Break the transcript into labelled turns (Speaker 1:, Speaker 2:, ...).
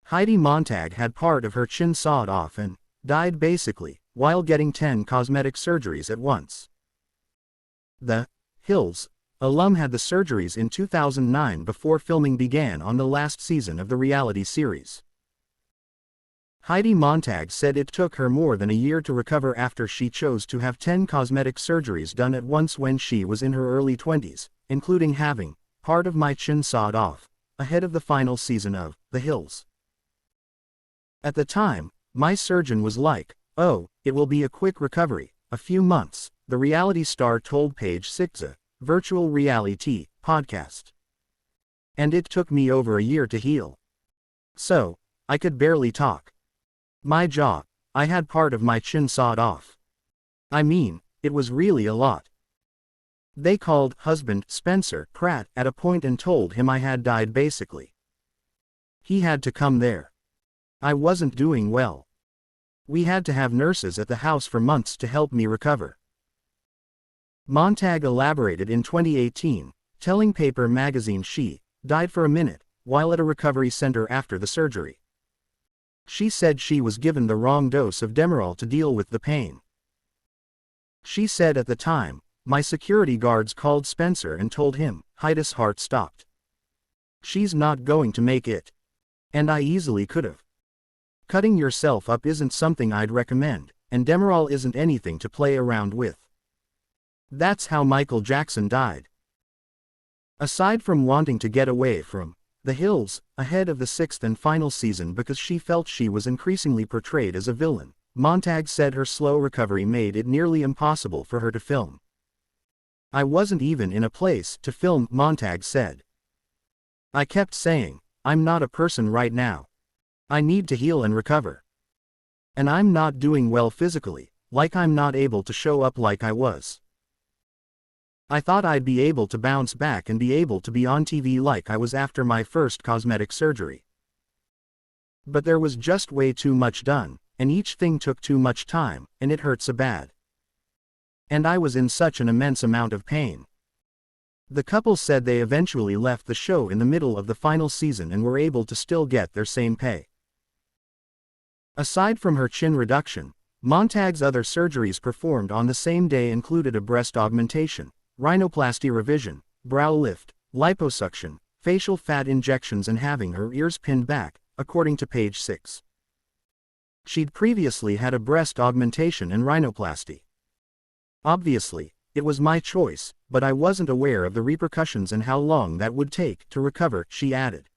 Speaker 1: Heidi Montag had part of her chin sawed off and died basically, while getting 10 cosmetic surgeries at once. The Hills alum had the surgeries in 2009 before filming began on the last season of the reality series. Heidi Montag said it took her more than a year to recover after she chose to have 10 cosmetic surgeries done at once when she was in her early 20s, including having part of my chin sawed off, ahead of the final season of The Hills. At the time, my surgeon was like, "Oh, it will be a quick recovery, a few months," the reality star told Page Six's virtual reality podcast. "And it took me over a year to heal. So, I could barely talk. My jaw, I had part of my chin sawed off. I mean, it was really a lot." They called husband Spencer Pratt at a point and told him I had died basically. He had to come there. I wasn't doing well. We had to have nurses at the house for months to help me recover. Montag elaborated in 2018, telling Paper magazine she died for a minute while at a recovery center after the surgery. She said she was given the wrong dose of Demerol to deal with the pain. She said at the time, "My security guards called Spencer and told him Heidi's heart stopped. She's not going to make it. And I easily could've. Cutting yourself up isn't something I'd recommend, and Demerol isn't anything to play around with." That's how Michael Jackson died. Aside from wanting to get away from The Hills ahead of the 6th and final season because she felt she was increasingly portrayed as a villain, Montag said her slow recovery made it nearly impossible for her to film. "I wasn't even in a place to film," Montag said. "I kept saying, I'm not a person right now. I need to heal and recover. And I'm not doing well physically, like I'm not able to show up like I was. I thought I'd be able to bounce back and be able to be on TV like I was after my first cosmetic surgery. But there was just way too much done, and each thing took too much time, and it hurt so bad. And I was in such an immense amount of pain." The couple said they eventually left the show in the middle of the final season and were able to still get their same pay. Aside from her chin reduction, Montag's other surgeries performed on the same day included a breast augmentation, rhinoplasty revision, brow lift, liposuction, facial fat injections and having her ears pinned back, according to Page Six. She'd previously had a breast augmentation and rhinoplasty. "Obviously, it was my choice, but I wasn't aware of the repercussions and how long that would take to recover," she added.